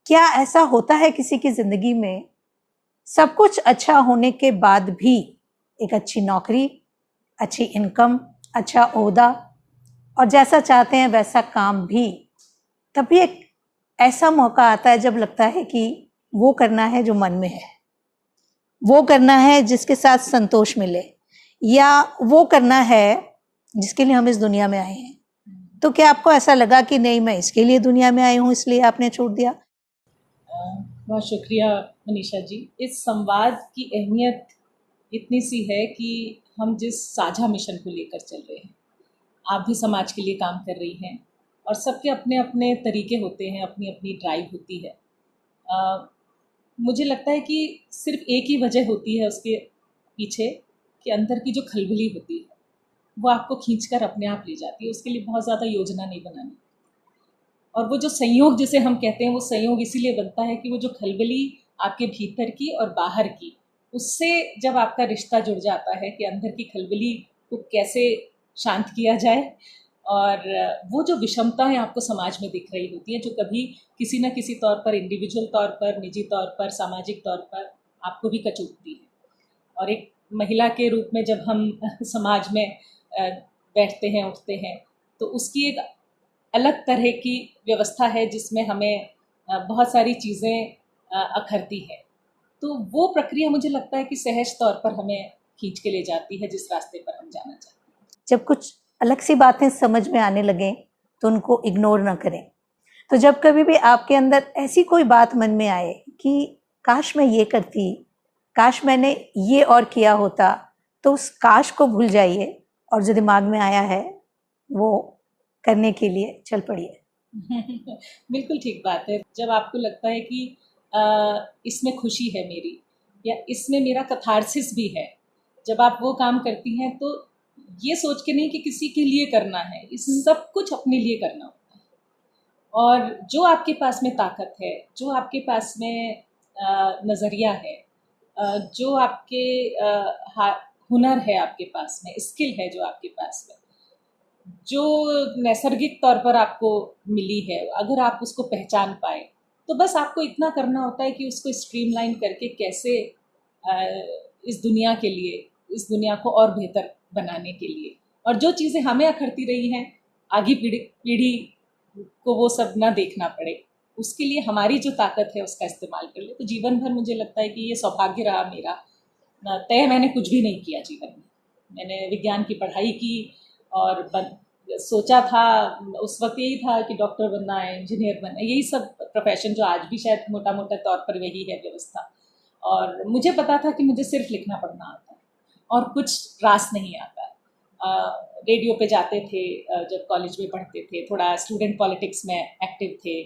क्या ऐसा होता है किसी की जिंदगी में, सब कुछ अच्छा होने के बाद भी एक अच्छी नौकरी, अच्छी इनकम, अच्छा ओहदा और जैसा चाहते हैं वैसा काम भी, तभी एक ऐसा मौका आता है जब लगता है कि वो करना है जो मन में है, वो करना है जिसके साथ संतोष मिले, या वो करना है जिसके लिए हम इस दुनिया में आए हैं। तो क्या आपको ऐसा लगा कि नहीं, मैं इसके लिए दुनिया में आई हूँ, इसलिए आपने छोड़ दिया? बहुत शुक्रिया मनीषा जी। इस संवाद की अहमियत इतनी सी है कि हम जिस साझा मिशन को लेकर चल रहे हैं, आप भी समाज के लिए काम कर रही हैं और सबके अपने अपने तरीके होते हैं, अपनी अपनी ड्राइव होती है। मुझे लगता है कि सिर्फ एक ही वजह होती है उसके पीछे, कि अंदर की जो खलबली होती है वो आपको खींचकर अपने आप ले जाती है। उसके लिए बहुत ज़्यादा योजना नहीं बनानी, और वो जो संयोग जिसे हम कहते हैं, वो संयोग इसीलिए बनता है कि वो जो खलबली आपके भीतर की और बाहर की, उससे जब आपका रिश्ता जुड़ जाता है कि अंदर की खलबली को कैसे शांत किया जाए, और वो जो विषमताएं आपको समाज में दिख रही होती है, जो कभी किसी न किसी तौर पर, इंडिविजुअल तौर पर, निजी तौर पर, सामाजिक तौर पर आपको भी कचोटती है। और एक महिला के रूप में जब हम समाज में बैठते हैं, उठते हैं, तो उसकी एक अलग तरह की व्यवस्था है जिसमें हमें बहुत सारी चीज़ें अखरती है। तो वो प्रक्रिया मुझे लगता है कि सहज तौर पर हमें खींच के ले जाती है जिस रास्ते पर हम जाना चाहते हैं। जब कुछ अलग सी बातें समझ में आने लगें तो उनको इग्नोर ना करें। तो जब कभी भी आपके अंदर ऐसी कोई बात मन में आए कि काश मैं ये करती, काश मैंने ये और किया होता, तो उस काश को भूल जाइए और जो दिमाग में आया है वो करने के लिए चल पड़िए। बिल्कुल ठीक बात है। जब आपको लगता है कि इसमें खुशी है मेरी, या इसमें मेरा कथारसिस भी है, जब आप वो काम करती हैं तो ये सोच के नहीं कि किसी के लिए करना है, इस सब कुछ अपने लिए करना होता है। और जो आपके पास में ताकत है, जो आपके पास में नज़रिया है, जो आपके हुनर है आपके पास में, स्किल है जो आपके पास में, जो नैसर्गिक तौर पर आपको मिली है, अगर आप उसको पहचान पाए, तो बस आपको इतना करना होता है कि उसको स्ट्रीमलाइन करके कैसे इस दुनिया के लिए, इस दुनिया को और बेहतर बनाने के लिए, और जो चीज़ें हमें अखरती रही हैं, आगे पीढ़ी को वो सब ना देखना पड़े, उसके लिए हमारी जो ताकत है उसका इस्तेमाल कर ले। तो जीवन भर मुझे लगता है कि ये सौभाग्य रहा मेरा। तय मैंने कुछ भी नहीं किया जीवन में। मैंने विज्ञान की पढ़ाई की और सोचा था उस वक्त यही था कि डॉक्टर बनना है, इंजीनियर बनना है, यही सब प्रोफेशन जो आज भी शायद मोटा मोटा तौर पर वही है व्यवस्था। और मुझे पता था कि मुझे सिर्फ लिखना पढ़ना आता है और कुछ रास नहीं आता। रेडियो पे जाते थे, जब कॉलेज में पढ़ते थे, थोड़ा स्टूडेंट पॉलिटिक्स में एक्टिव थे।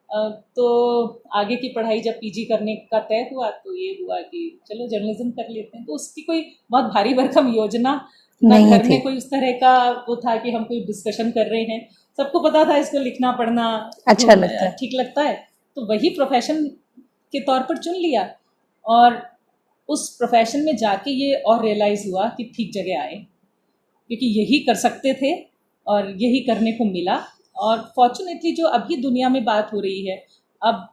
तो आगे की पढ़ाई जब पीजी करने का तय हुआ तो ये हुआ कि चलो जर्नलिज्म कर लेते हैं। तो उसकी कोई बहुत भारी भरकम योजना ना घर में कोई उस तरह का वो था कि हम कोई डिस्कशन कर रहे हैं। सबको पता था इसको लिखना पढ़ना अच्छा लगता है, ठीक लगता है, तो वही प्रोफेशन के तौर पर चुन लिया। और उस प्रोफेशन में जाके ये और रियलाइज़ हुआ कि ठीक जगह आए, क्योंकि यही कर सकते थे और यही करने को मिला। और फॉर्चुनेटली जो अभी दुनिया में बात हो रही है, अब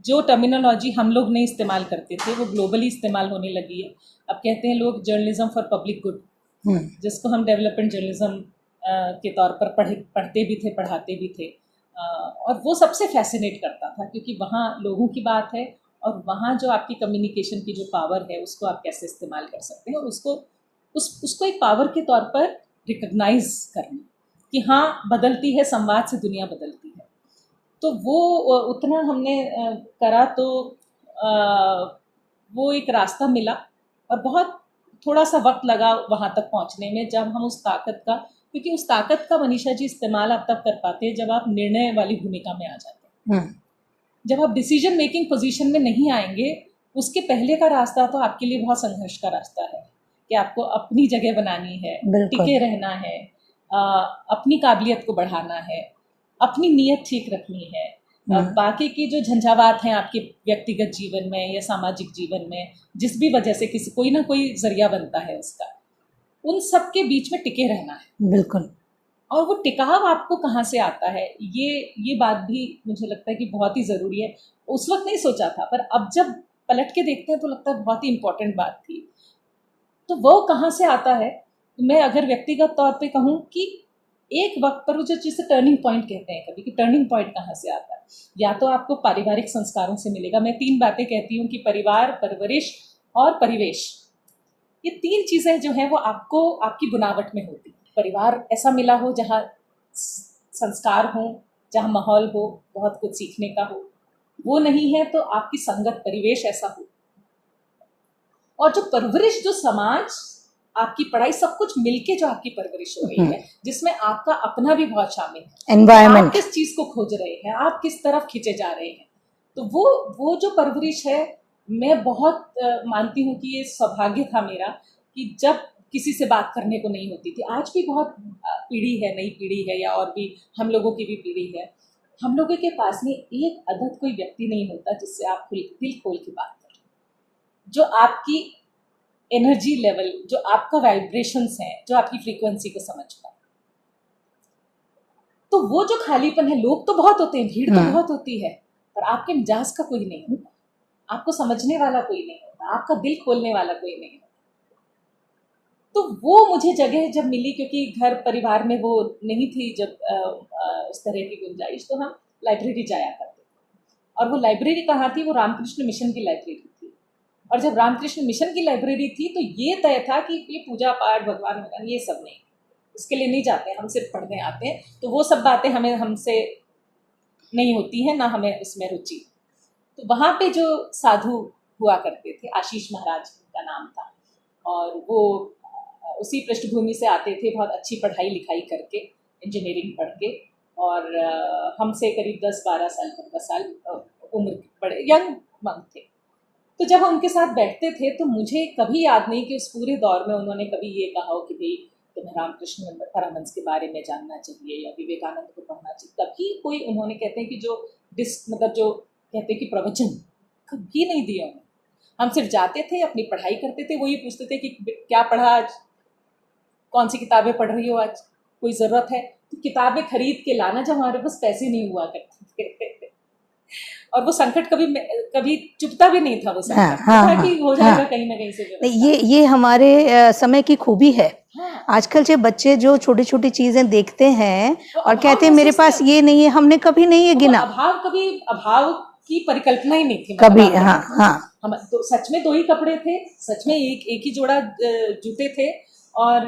जो टर्मिनोलॉजी हम लोग नहीं इस्तेमाल करते थे वो ग्लोबली इस्तेमाल होने लगी है। अब कहते हैं लोग जर्नलिज्म फॉर पब्लिक गुड, जिसको हम डेवलपमेंट जर्नलिज्म के तौर पर पढ़ते भी थे, पढ़ाते भी थे। और वो सबसे फैसिनेट करता था, क्योंकि वहाँ लोगों की बात है और वहाँ जो आपकी कम्युनिकेशन की जो पावर है उसको आप कैसे इस्तेमाल कर सकते हैं, और उसको एक पावर के तौर पर रिकग्नाइज करना कि हाँ बदलती है, संवाद से दुनिया बदलती है। तो वो उतना हमने करा, तो वो एक रास्ता मिला और बहुत थोड़ा सा वक्त लगा वहाँ तक पहुँचने में, जब हम उस ताकत का, क्योंकि उस ताकत का मनीषा जी इस्तेमाल आप तब कर पाते हैं जब आप निर्णय वाली भूमिका में आ जाते हैं। जब आप डिसीजन मेकिंग पोजीशन में नहीं आएंगे, उसके पहले का रास्ता तो आपके लिए बहुत संघर्ष का रास्ता है कि आपको अपनी जगह बनानी है, टिके रहना है, अपनी काबिलियत को बढ़ाना है, अपनी नीयत ठीक रखनी है। बाकी की जो झंझावात हैं आपके व्यक्तिगत जीवन में या सामाजिक जीवन में, जिस भी वजह से किसी कोई ना कोई जरिया बनता है उसका, उन सब के बीच में टिके रहना है। बिल्कुल। और वो टिकाव आपको कहाँ से आता है, ये बात भी मुझे लगता है कि बहुत ही ज़रूरी है। उस वक्त नहीं सोचा था, पर अब जब पलट के देखते हैं तो लगता है बहुत ही इम्पोर्टेंट बात थी। तो वो कहाँ से आता है, मैं अगर व्यक्तिगत तौर पे कहूँ कि एक वक्त पर वो जो जिसे टर्निंग पॉइंट कहते हैं कभी, कि टर्निंग पॉइंट कहाँ से आता है, या तो आपको पारिवारिक संस्कारों से मिलेगा। मैं 3 बातें कहती हूँ कि परिवार, परवरिश और परिवेश, ये 3 चीज़ें जो हैं वो आपको आपकी बुनावट में होती। परिवार ऐसा मिला हो जहाँ संस्कार हो, जहाँ माहौल हो, बहुत कुछ सीखने का हो। वो नहीं है तो आपकी संगत, परिवेश ऐसा हो। और जो परवरिश, जो समाज, आपकी पढ़ाई, सब कुछ मिलके जो आपकी परवरिश हो रही है, जिसमें आपका अपना भी बहुत शामिल है। एनवायरमेंट, आप किस चीज को खोज रहे हैं, आप किस तरफ खींचे जा रहे हैं, तो वो जो परवरिश है, मैं बहुत मानती हूँ कि ये सौभाग्य था मेरा कि जब किसी से बात करने को नहीं होती थी। आज भी बहुत पीढ़ी है, नई पीढ़ी है, या और भी हम लोगों की भी पीढ़ी है, हम लोगों के पास में एक अदद कोई व्यक्ति नहीं होता जिससे आप दिल खोल के बात करें, जो आपकी एनर्जी लेवल, जो आपका वाइब्रेशंस है, जो आपकी फ्रीक्वेंसी को समझ पाए। तो वो जो खालीपन है, लोग तो बहुत होते हैं, भीड़ तो बहुत होती है, पर आपके मिजाज का कोई नहीं होता, आपको समझने वाला कोई नहीं होता, आपका दिल खोलने वाला कोई नहीं होता। तो वो मुझे जगह जब मिली, क्योंकि घर परिवार में वो नहीं थी जब उस तरह की गुंजाइश, तो हम लाइब्रेरी जाया करते थे। और वो लाइब्रेरी कहाँ थी, वो रामकृष्ण मिशन की लाइब्रेरी थी। और जब रामकृष्ण मिशन की लाइब्रेरी थी तो ये तय था कि ये पूजा पाठ, भगवान भगवान, ये सब नहीं, इसके लिए नहीं जाते, हम सिर्फ पढ़ने आते हैं। तो वो सब बातें हमें हमसे नहीं होती हैं, ना हमें उसमें रुचि। तो वहाँ पे जो साधु हुआ करते थे, आशीष महाराज का नाम था, और वो उसी पृष्ठभूमि से आते थे, बहुत अच्छी पढ़ाई लिखाई करके, इंजीनियरिंग पढ़ के, और हमसे करीब 10-12 साल, 15 साल उम्र के, बड़े यंग मंग थे। तो जब हम उनके साथ बैठते थे तो मुझे कभी याद नहीं कि उस पूरे दौर में उन्होंने कभी ये कहा हो कि भाई तुम्हें रामकृष्ण परमहंस के बारे में जानना चाहिए या विवेकानंद को पढ़ना चाहिए। कभी कोई, उन्होंने, कहते हैं कि जो मतलब जो कहते हैं कि प्रवचन कभी नहीं दिया उन्होंने। हम सिर्फ जाते थे, अपनी पढ़ाई करते थे, वो ये पूछते थे कि क्या पढ़ा आज, कौन सी किताबें पढ़ रही हो आज, कोई ज़रूरत है तो किताबें खरीद के लाना, जब हमारे पास पैसे नहीं हुआ करते थे। और वो संकट कभी कभी चुपता भी नहीं था, वो संकट था कि हो जाएगा कहीं ना कहीं से। ये हमारे समय की खूबी है। आजकल के बच्चे जो छोटी छोटी चीजें देखते हैं और कहते हैं मेरे पास ये नहीं है, हमने कभी नहीं ये गिना। अभाव की परिकल्पना ही नहीं थी कभी। हाँ हाँ, हम तो सच में 2 ही कपड़े थे, सच में एक ही जोड़ा जूते थे, और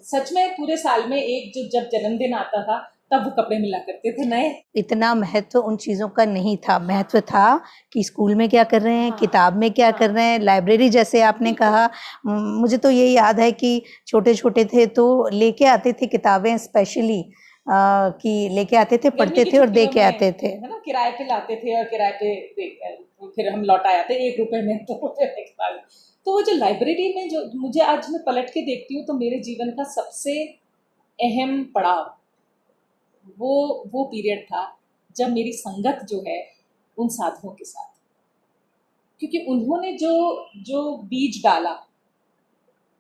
सच में पूरे साल में एक जो जब जन्मदिन आता था तब वो कपड़े मिला करते थे नए। इतना महत्व उन चीज़ों का नहीं था। महत्व था कि स्कूल में क्या कर रहे हैं, किताब में क्या कर रहे हैं, लाइब्रेरी जैसे आपने कहा। मुझे तो ये याद है कि छोटे छोटे थे तो लेके आते थे किताबें, स्पेशली कि लेके आते थे, पढ़ते थे और दे के आते थे, है ना, किराए पे लाते थे और किराए पे फिर हम लौटा आते 1 रुपए में। तो वो जो लाइब्रेरी में, जो मुझे आज मैं पलट के देखती हूँ तो मेरे जीवन का सबसे अहम पड़ाव वो पीरियड था जब मेरी संगत जो है उन साधुओं के साथ, क्योंकि उन्होंने जो बीज डाला,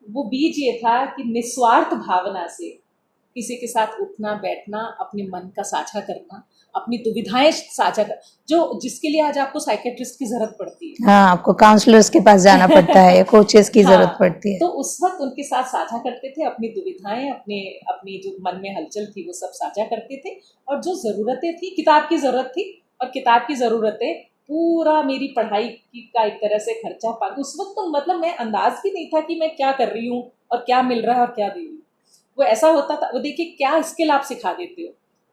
वो बीज ये था कि निस्वार्थ भावना से किसी के साथ उठना बैठना, अपने मन का साझा करना, अपनी दुविधाएं साझा कर, जो जिसके लिए आज आपको साइकेट्रिस्ट की जरूरत पड़ती है। हाँ, आपको काउंसलर्स के पास जाना पड़ता है, कोचेस की जरूरत पड़ती है। तो उस वक्त उनके साथ साझा करते थे, अपनी दुविधाएं, अपनी जो मन में हलचल थी वो सब साझा करते थे। और जो ज़रूरतें थी, किताब की ज़रूरत थी, और किताब की ज़रूरतें पूरा मेरी पढ़ाई का एक तरह से खर्चा पा। उस वक्त तो मतलब मैं अंदाज भी नहीं था कि मैं क्या कर रही हूँ और क्या मिल रहा है और क्या दे रही हूँ। वो ऐसा होता था, वो देखिए क्या स्किल आप सिखा देते हो।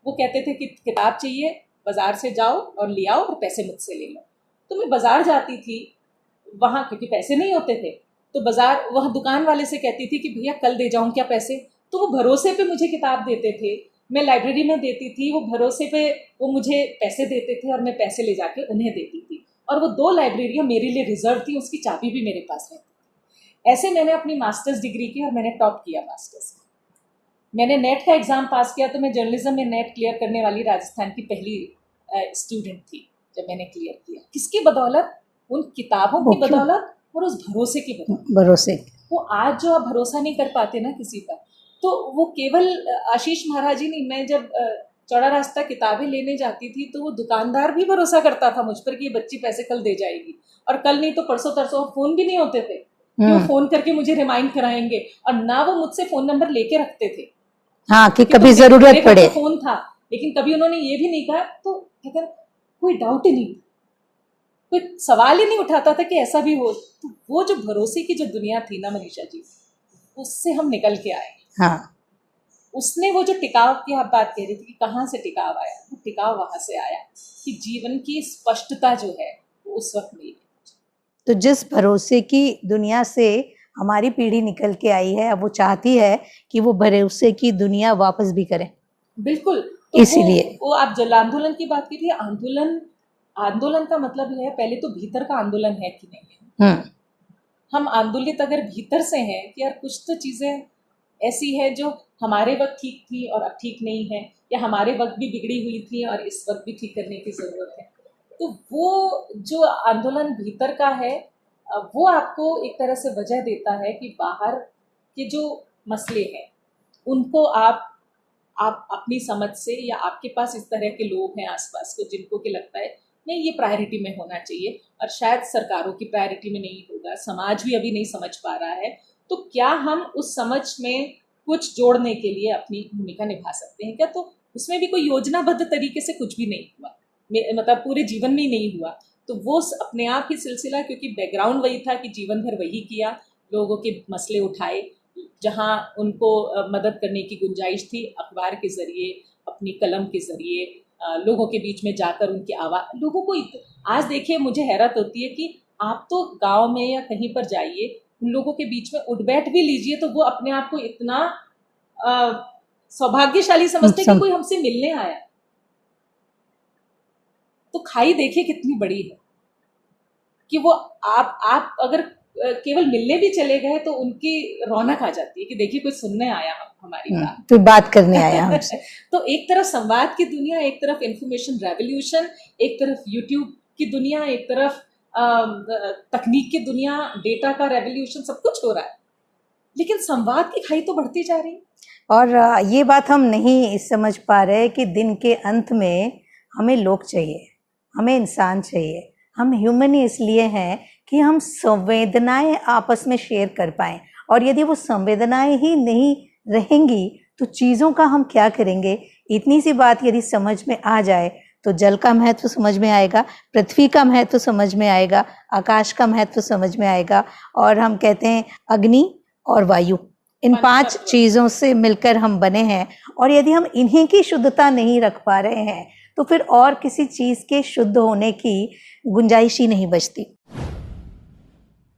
वो कहते थे कि किताब चाहिए, बाजार से जाओ और ले आओ और पैसे मुझसे ले लो। तो मैं बाजार जाती थी, वहाँ क्योंकि पैसे नहीं होते थे, तो बाजार, वहाँ दुकान वाले से कहती थी कि भैया कल दे जाऊँ क्या पैसे, तो वो भरोसे पे मुझे किताब देते थे। मैं लाइब्रेरी में देती थी, वो भरोसे पे वो मुझे पैसे देते थे और मैं पैसे ले जाके उन्हें देती थी। और वो 2 लाइब्रेरियाँ मेरे लिए रिजर्व थी, उसकी चाबी भी मेरे पास रहती। ऐसे मैंने अपनी मास्टर्स डिग्री की और मैंने टॉप किया मास्टर्स। मैंने नेट का एग्ज़ाम पास किया, तो मैं जर्नलिज्म में नेट क्लियर करने वाली राजस्थान की पहली स्टूडेंट थी जब मैंने क्लियर किया। किसकी बदौलत? उन किताबों की बदौलत और उस भरोसे की बदौलत। भरोसे। वो आज जो आप भरोसा नहीं कर पाते ना किसी पर, तो वो केवल आशीष महाराज ही नहीं, मैं जब चौड़ा रास्ता किताबें लेने जाती थी तो वो दुकानदार भी भरोसा करता था मुझ पर कि ये बच्ची पैसे कल दे जाएगी, और कल नहीं तो परसों तरसों। फोन भी नहीं होते थे कि वो फोन करके मुझे रिमाइंड कराएंगे, और ना वो मुझसे फोन नंबर लेके रखते थे। हाँ, कि कभी जरूरत पड़े। फोन था, लेकिन कभी उन्होंने ये भी नहीं कहा, तो कहते कोई डाउट ही नहीं, कोई सवाल ही नहीं उठाता था कि ऐसा भी हो। तो वो जो भरोसे की जो दुनिया थी ना मनीषा जी, उससे हम निकल के आए। हाँ, उसने वो जो टिकाव की आप बात कह रही थी कि कहाँ से टिकाव आया, वो टिकाव वहां से आया कि जीवन की स्पष्टता जो है वो उस वक्त मिली। तो जिस भरोसे की दुनिया से हमारी पीढ़ी निकल के आई है, अब वो चाहती है कि वो भरोसे की दुनिया वापस भी करें। बिल्कुल। तो इसीलिए वो आप जल आंदोलन की बात कीजिए, आंदोलन का मतलब है पहले तो भीतर का आंदोलन है कि नहीं है। हम आंदोलित अगर भीतर से हैं कि यार कुछ तो चीजें ऐसी है जो हमारे वक्त ठीक थी और अब ठीक नहीं है, या हमारे वक्त भी बिगड़ी हुई थी और इस वक्त भी ठीक करने की जरूरत है, तो वो जो आंदोलन भीतर का है वो आपको एक तरह से वजह देता है कि बाहर के जो मसले हैं उनको आप अपनी समझ से, या आपके पास इस तरह के लोग हैं आसपास को जिनको कि लगता है नहीं ये प्रायोरिटी में होना चाहिए, और शायद सरकारों की प्रायोरिटी में नहीं होगा, समाज भी अभी नहीं समझ पा रहा है, तो क्या हम उस समझ में कुछ जोड़ने के लिए अपनी भूमिका निभा सकते हैं क्या? तो उसमें भी कोई योजनाबद्ध तरीके से कुछ भी नहीं हुआ, मतलब पूरे जीवन में ही नहीं हुआ। तो वो अपने आप ही सिलसिला, क्योंकि बैकग्राउंड वही था कि जीवन भर वही किया, लोगों के मसले उठाए, जहाँ उनको मदद करने की गुंजाइश थी अखबार के ज़रिए, अपनी कलम के ज़रिए, लोगों के बीच में जाकर उनकी आवाज़ लोगों को आज देखिए मुझे हैरत होती है कि आप तो गांव में या कहीं पर जाइए, उन लोगों के बीच में उठ बैठ भी लीजिए तो वो अपने आप को इतना सौभाग्यशाली समझते कि कोई हमसे मिलने आया। तो खाई देखिए कितनी बड़ी है कि वो आप अगर केवल मिलने भी चले गए तो उनकी रौनक आ जाती है कि देखिए कोई सुनने आया हमारी बात, तो बात करने आया हमसे। तो एक तरफ संवाद की दुनिया, एक तरफ इंफॉर्मेशन रेवोल्यूशन, एक तरफ यूट्यूब की दुनिया, एक तरफ तकनीक की दुनिया, डेटा का रेवोल्यूशन, सब कुछ हो रहा है, लेकिन संवाद की खाई तो बढ़ती जा रही है। और ये बात हम नहीं समझ पा रहे कि दिन के अंत में हमें लोग चाहिए, हमें इंसान चाहिए। हम ह्यूमन ही इसलिए हैं कि हम संवेदनाएं आपस में शेयर कर पाएं, और यदि वो संवेदनाएं ही नहीं रहेंगी तो चीज़ों का हम क्या करेंगे। इतनी सी बात यदि समझ में आ जाए तो जल का महत्व समझ में आएगा, पृथ्वी का महत्व समझ में आएगा, आकाश का महत्व समझ में आएगा, और हम कहते हैं अग्नि और वायु, इन 5 चीज़ों से मिलकर हम बने हैं, और यदि हम इन्हीं की शुद्धता नहीं रख पा रहे हैं तो फिर और किसी चीज़ के शुद्ध होने की गुंजाइश ही नहीं बचती।